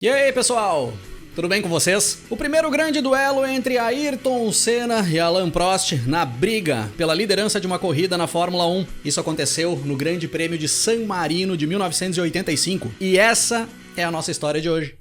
E aí, pessoal? Tudo bem com vocês? O primeiro grande duelo entre Ayrton Senna e Alain Prost na briga pela liderança de uma corrida na Fórmula 1. Isso aconteceu no Grande Prêmio de San Marino de 1985. E essa é a nossa história de hoje.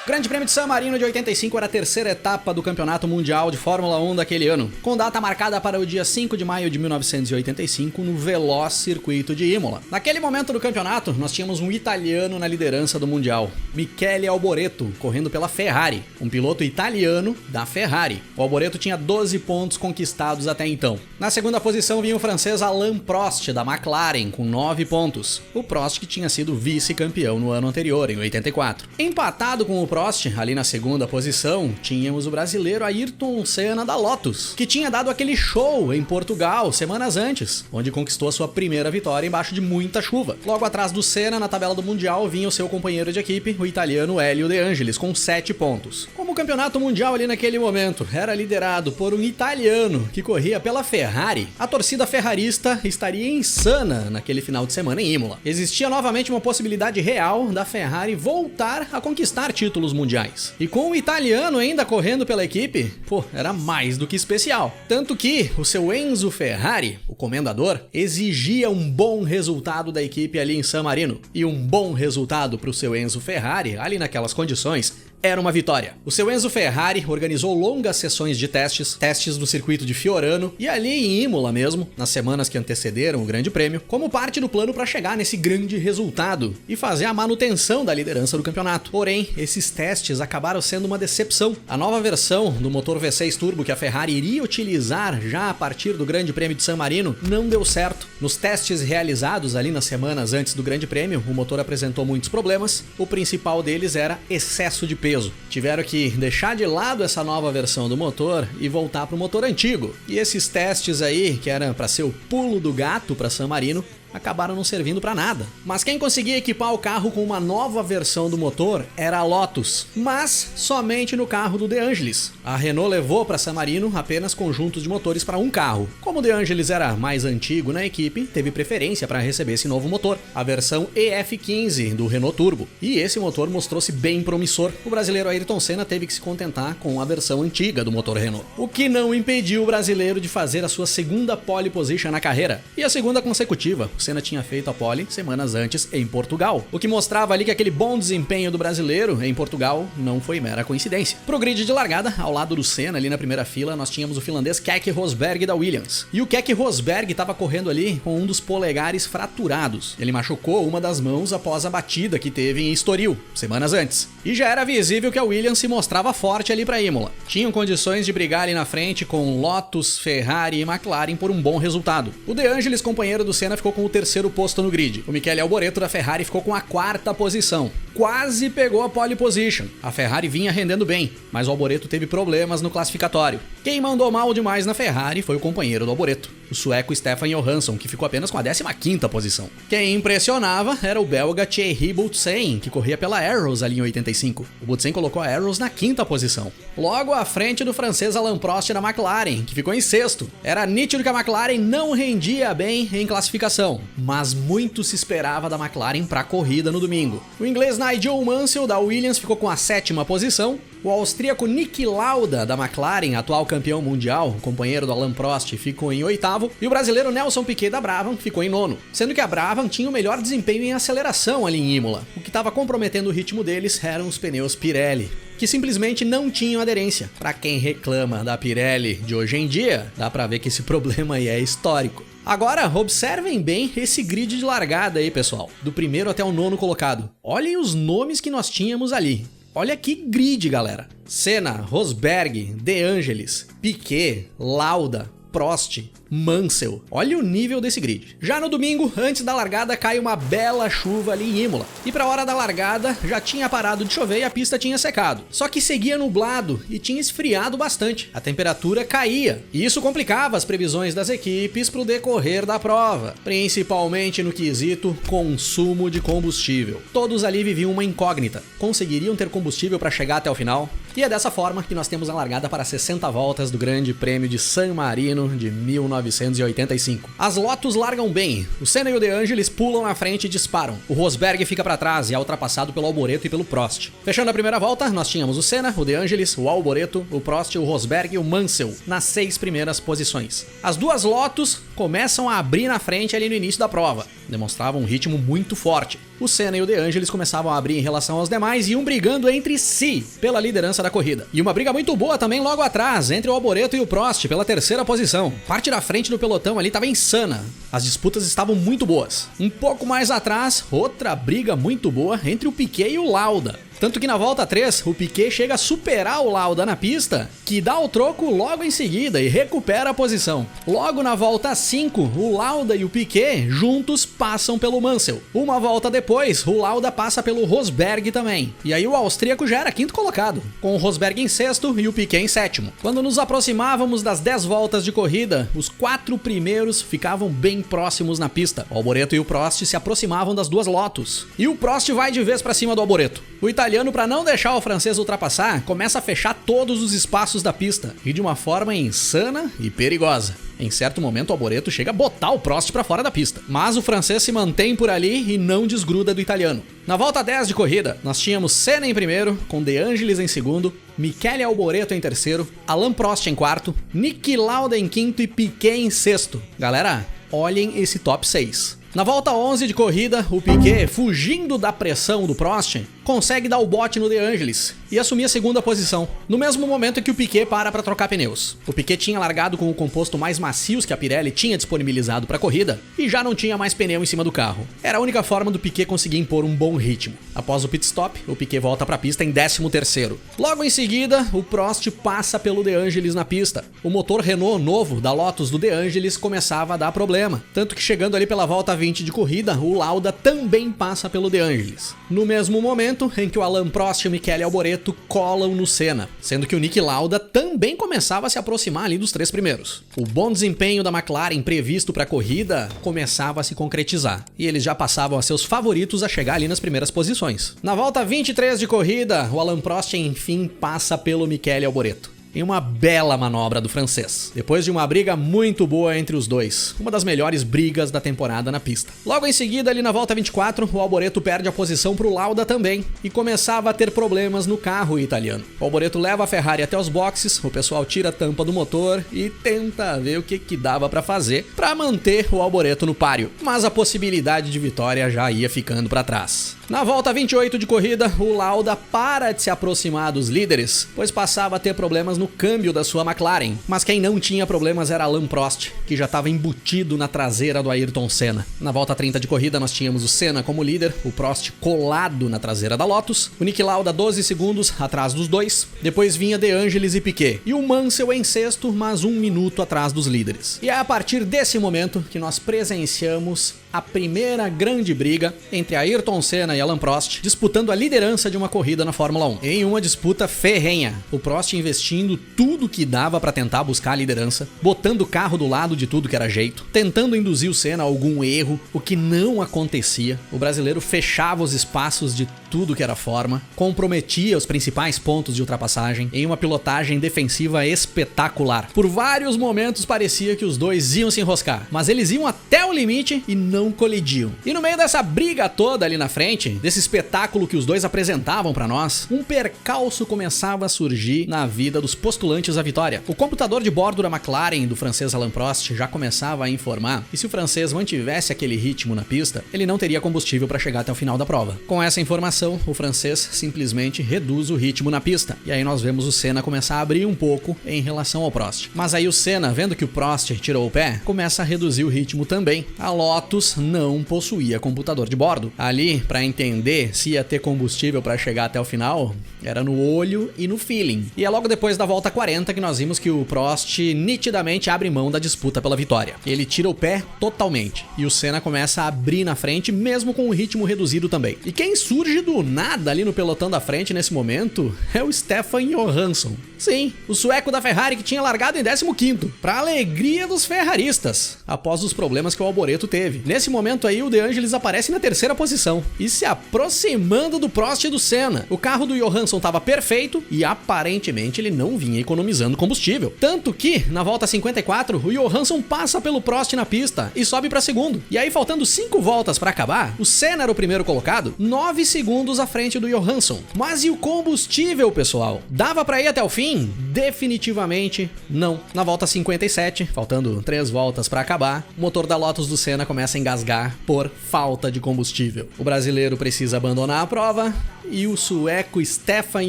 O Grande Prêmio de San Marino de 85 era a terceira etapa do Campeonato Mundial de Fórmula 1 daquele ano, com data marcada para o dia 5 de maio de 1985 no veloz circuito de Imola. Naquele momento do campeonato, nós tínhamos um italiano na liderança do Mundial, Michele Alboreto, correndo pela Ferrari, um piloto italiano da Ferrari. O Alboreto tinha 12 pontos conquistados até então. Na segunda posição vinha o francês Alain Prost, da McLaren, com 9 pontos. O Prost que tinha sido vice-campeão no ano anterior, em 84. Empatado com o Prost, ali na segunda posição, tínhamos o brasileiro Ayrton Senna da Lotus, que tinha dado aquele show em Portugal semanas antes, onde conquistou a sua primeira vitória embaixo de muita chuva. Logo atrás do Senna, na tabela do Mundial, vinha o seu companheiro de equipe, o italiano Hélio De Angelis, com 7 pontos. Como o campeonato mundial ali naquele momento era liderado por um italiano que corria pela Ferrari, a torcida ferrarista estaria insana naquele final de semana em Imola. Existia novamente uma possibilidade real da Ferrari voltar a conquistar títulos mundiais. E com o italiano ainda correndo pela equipe, era mais do que especial. Tanto que o seu Enzo Ferrari, o comendador, exigia um bom resultado da equipe ali em San Marino. E um bom resultado para o seu Enzo Ferrari, ali naquelas condições, era uma vitória. O seu Enzo Ferrari organizou longas sessões de testes no circuito de Fiorano e ali em Imola mesmo, nas semanas que antecederam o Grande Prêmio, como parte do plano para chegar nesse grande resultado e fazer a manutenção da liderança do campeonato. Porém, esses testes acabaram sendo uma decepção. A nova versão do motor V6 Turbo que a Ferrari iria utilizar já a partir do Grande Prêmio de San Marino não deu certo. Nos testes realizados ali nas semanas antes do Grande Prêmio, o motor apresentou muitos problemas. O principal deles era excesso de peso. Tiveram que deixar de lado essa nova versão do motor e voltar para o motor antigo. E esses testes aí, que eram para ser o pulo do gato para San Marino, acabaram não servindo para nada. Mas quem conseguia equipar o carro com uma nova versão do motor era a Lotus, mas somente no carro do De Angelis. A Renault levou para San Marino apenas conjuntos de motores para um carro. Como o De Angelis era mais antigo na equipe, teve preferência para receber esse novo motor, a versão EF15 do Renault Turbo. E esse motor mostrou-se bem promissor. O brasileiro Ayrton Senna teve que se contentar com a versão antiga do motor Renault, o que não impediu o brasileiro de fazer a sua segunda pole position na carreira e a segunda consecutiva. O Senna tinha feito a pole semanas antes em Portugal, o que mostrava ali que aquele bom desempenho do brasileiro em Portugal não foi mera coincidência. Pro grid de largada, ao lado do Senna, ali na primeira fila, nós tínhamos o finlandês Keke Rosberg da Williams. E o Keke Rosberg estava correndo ali com um dos polegares fraturados. Ele machucou uma das mãos após a batida que teve em Estoril, semanas antes. E já era visível que a Williams se mostrava forte ali para Imola. Tinham condições de brigar ali na frente com Lotus, Ferrari e McLaren por um bom resultado. O De Angelis, companheiro do Senna, ficou com o terceiro posto no grid. O Michele Alboreto da Ferrari ficou com a quarta posição. Quase pegou a pole position. A Ferrari vinha rendendo bem, mas o Alboreto teve problemas no classificatório. Quem mandou mal demais na Ferrari foi o companheiro do Alboreto, o sueco Stefan Johansson, que ficou apenas com a 15ª posição. Quem impressionava era o belga Thierry Boutsen, que corria pela Arrows ali em 85. O Boutsen colocou a Arrows na 5ª posição, logo à frente do francês Alain Prost da McLaren, que ficou em 6º. Era nítido que a McLaren não rendia bem em classificação, mas muito se esperava da McLaren para a corrida no domingo. O inglês Nigel Mansell da Williams ficou com a 7ª posição. O austríaco Niki Lauda da McLaren, atual campeão mundial, companheiro do Alain Prost, ficou em 8º, e o brasileiro Nelson Piquet da Brabham ficou em 9º, sendo que a Brabham tinha o melhor desempenho em aceleração ali em Imola. O que estava comprometendo o ritmo deles eram os pneus Pirelli, que simplesmente não tinham aderência. Para quem reclama da Pirelli de hoje em dia, dá pra ver que esse problema aí é histórico. Agora, observem bem esse grid de largada aí, pessoal, do primeiro até o 9º colocado. Olhem os nomes que nós tínhamos ali. Olha que grid, galera. Senna, Rosberg, De Angelis, Piquet, Lauda, Prost, Mansell. Olha o nível desse grid. Já no domingo, antes da largada, cai uma bela chuva ali em Imola. E pra hora da largada, já tinha parado de chover e a pista tinha secado. Só que seguia nublado e tinha esfriado bastante. A temperatura caía. E isso complicava as previsões das equipes pro decorrer da prova, principalmente no quesito consumo de combustível. Todos ali viviam uma incógnita. Conseguiriam ter combustível para chegar até o final? E é dessa forma que nós temos a largada para 60 voltas do Grande Prêmio de San Marino de 1985. As Lotus largam bem, o Senna e o De Angelis pulam na frente e disparam. O Rosberg fica para trás e é ultrapassado pelo Alboreto e pelo Prost. Fechando a primeira volta, nós tínhamos o Senna, o De Angelis, o Alboreto, o Prost, o Rosberg e o Mansell nas 6 primeiras posições. As duas Lotus começam a abrir na frente ali no início da prova, demonstravam um ritmo muito forte. O Senna e o De Angelis começavam a abrir em relação aos demais e iam brigando entre si pela liderança da corrida. E uma briga muito boa também logo atrás, entre o Alboreto e o Prost pela terceira posição. Parte da frente do pelotão ali estava insana, as disputas estavam muito boas. Um pouco mais atrás, outra briga muito boa entre o Piquet e o Lauda. Tanto que na volta 3, o Piquet chega a superar o Lauda na pista, que dá o troco logo em seguida e recupera a posição. Logo na volta 5, o Lauda e o Piquet juntos passam pelo Mansell. Uma volta depois, o Lauda passa pelo Rosberg também. E aí o austríaco já era quinto colocado, com o Rosberg em sexto e o Piquet em sétimo. Quando nos aproximávamos das 10 voltas de corrida, os 4 primeiros ficavam bem próximos na pista. O Alboreto e o Prost se aproximavam das duas Lotus. E o Prost vai de vez para cima do Alboreto. O italiano, para não deixar o francês ultrapassar, começa a fechar todos os espaços da pista, e de uma forma insana e perigosa. Em certo momento, o Alboreto chega a botar o Prost para fora da pista, mas o francês se mantém por ali e não desgruda do italiano. Na volta 10 de corrida, nós tínhamos Senna em primeiro, com De Angelis em segundo, Michele Alboreto em terceiro, Alain Prost em quarto, Niki Lauda em quinto e Piquet em sexto. Galera, olhem esse top 6. Na volta 11 de corrida, o Piquet, fugindo da pressão do Prost, consegue dar o bote no De Angelis e assumir a segunda posição, no mesmo momento em que o Piquet para trocar pneus. O Piquet tinha largado com o composto mais macios que a Pirelli tinha disponibilizado para a corrida e já não tinha mais pneu em cima do carro. Era a única forma do Piquet conseguir impor um bom ritmo. Após o pit stop, o Piquet volta para a pista em 13º. Logo em seguida, o Prost passa pelo De Angelis na pista. O motor Renault novo da Lotus do De Angelis começava a dar problema, tanto que chegando ali pela volta 20 de corrida, o Lauda também passa pelo De Angelis. No mesmo momento em que o Alain Prost e o Michele Alboreto colam no Senna, sendo que o Niki Lauda também começava a se aproximar ali dos 3 primeiros. O bom desempenho da McLaren previsto para a corrida começava a se concretizar, e eles já passavam a seus favoritos a chegar ali nas primeiras posições. Na volta 23 de corrida, o Alain Prost enfim passa pelo Michele Alboreto, em uma bela manobra do francês, depois de uma briga muito boa entre os dois, uma das melhores brigas da temporada na pista. Logo em seguida, ali na volta 24, o Alboreto perde a posição para o Lauda também, e começava a ter problemas no carro italiano. O Alboreto leva a Ferrari até os boxes, o pessoal tira a tampa do motor e tenta ver o que dava para fazer para manter o Alboreto no páreo, mas a possibilidade de vitória já ia ficando para trás. Na volta 28 de corrida, o Lauda para de se aproximar dos líderes, pois passava a ter problemas no câmbio da sua McLaren. Mas quem não tinha problemas era Alain Prost, que já estava embutido na traseira do Ayrton Senna. Na volta 30 de corrida, nós tínhamos o Senna como líder, o Prost colado na traseira da Lotus, o Niki Lauda 12 segundos atrás dos dois, depois vinha De Angelis e Piquet, e o Mansell em sexto, mas 1 minuto atrás dos líderes. E é a partir desse momento que nós presenciamos a primeira grande briga entre Ayrton Senna e Alain Prost, disputando a liderança de uma corrida na Fórmula 1. Em uma disputa ferrenha, o Prost investindo tudo que dava para tentar buscar a liderança, botando o carro do lado de tudo que era jeito, tentando induzir o Senna a algum erro, o que não acontecia. O brasileiro fechava os espaços de tudo que era forma, comprometia os principais pontos de ultrapassagem em uma pilotagem defensiva espetacular. Por vários momentos parecia que os dois iam se enroscar, mas eles iam até o limite e não colidiam. E no meio dessa briga toda ali na frente, desse espetáculo que os dois apresentavam para nós, um percalço começava a surgir na vida dos postulantes à vitória. O computador de bordo da McLaren do francês Alain Prost já começava a informar que se o francês mantivesse aquele ritmo na pista, ele não teria combustível para chegar até o final da prova. Com essa informação, o francês simplesmente reduz o ritmo na pista. E aí nós vemos o Senna começar a abrir um pouco em relação ao Prost. Mas aí o Senna, vendo que o Prost tirou o pé, começa a reduzir o ritmo também. A Lotus não possuía computador de bordo. Ali, para entender se ia ter combustível para chegar até o final, era no olho e no feeling. E é logo depois da volta 40 que nós vimos que o Prost nitidamente abre mão da disputa pela vitória. Ele tira o pé totalmente. E o Senna começa a abrir na frente, mesmo com o ritmo reduzido também. E quem surge do nada ali no pelotão da frente nesse momento é o Stefan Johansson. Sim, o sueco da Ferrari que tinha largado em 15º, pra alegria dos ferraristas, após os problemas que o Alboreto teve. Nesse momento aí, o De Angelis aparece na 3ª posição e se aproximando do Prost e do Senna. O carro do Johansson estava perfeito e aparentemente ele não vinha economizando combustível. Tanto que, na volta 54, o Johansson passa pelo Prost na pista e sobe para segundo. E aí, faltando 5 voltas para acabar, o Senna era o primeiro colocado, 9 segundos à frente do Johansson. Mas e o combustível, pessoal? Dava para ir até o fim? Definitivamente não. Na volta 57, faltando 3 voltas para acabar, o motor da Lotus do Senna começa a engasgar por falta de combustível. O brasileiro precisa abandonar a prova e o sueco Stefan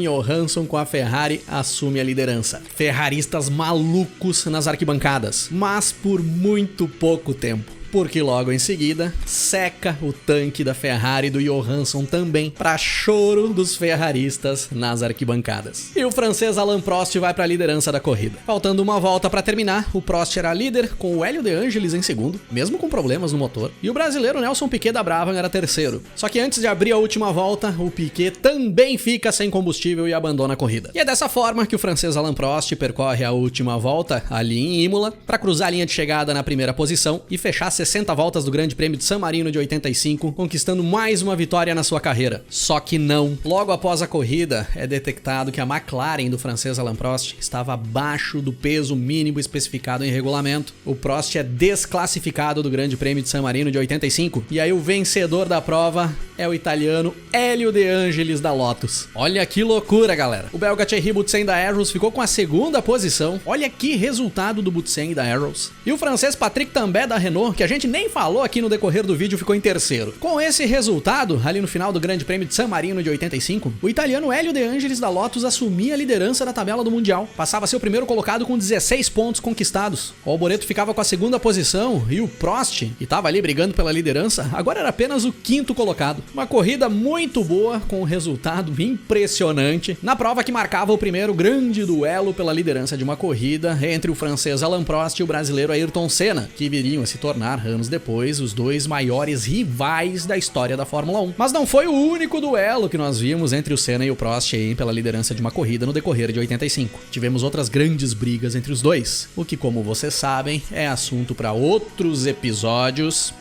Johansson com a Ferrari assume a liderança. Ferraristas malucos nas arquibancadas, mas por muito pouco tempo. Porque logo em seguida, seca o tanque da Ferrari do Johansson também, para choro dos ferraristas nas arquibancadas. E o francês Alain Prost vai para a liderança da corrida. Faltando uma volta para terminar, o Prost era líder, com o Hélio De Angelis em segundo, mesmo com problemas no motor, e o brasileiro Nelson Piquet da Brabham era terceiro. Só que antes de abrir a última volta, o Piquet também fica sem combustível e abandona a corrida. E é dessa forma que o francês Alain Prost percorre a última volta ali em Imola, para cruzar a linha de chegada na primeira posição e fechar 60 voltas do Grande Prêmio de San Marino de 85, conquistando mais uma vitória na sua carreira. Só que não. Logo após a corrida, é detectado que a McLaren do francês Alain Prost estava abaixo do peso mínimo especificado em regulamento. O Prost é desclassificado do Grande Prêmio de San Marino de 85, e aí o vencedor da prova é o italiano Hélio De Angelis da Lotus. Olha que loucura, galera. O belga Thierry Boutsen da Arrows ficou com a 2ª posição. Olha que resultado do Boutsen e da Arrows. E o francês Patrick Tambay da Renault, que a gente nem falou aqui no decorrer do vídeo, ficou em terceiro. Com esse resultado, ali no final do Grande Prêmio de San Marino de 85, o italiano Hélio De Angelis da Lotus assumia a liderança da tabela do Mundial. Passava a ser o primeiro colocado com 16 pontos conquistados. O Alboreto ficava com a 2ª posição e o Prost, que estava ali brigando pela liderança, agora era apenas o 5º colocado. Uma corrida muito boa, com um resultado impressionante, na prova que marcava o primeiro grande duelo pela liderança de uma corrida entre o francês Alain Prost e o brasileiro Ayrton Senna, que viriam a se tornar, anos depois, os dois maiores rivais da história da Fórmula 1. Mas não foi o único duelo que nós vimos entre o Senna e o Prost aí pela liderança de uma corrida no decorrer de 85. Tivemos outras grandes brigas entre os dois, o que, como vocês sabem, é assunto para outros episódios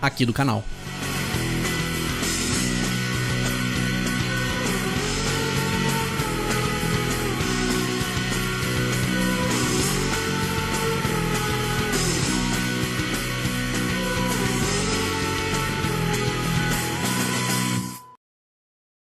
aqui do canal.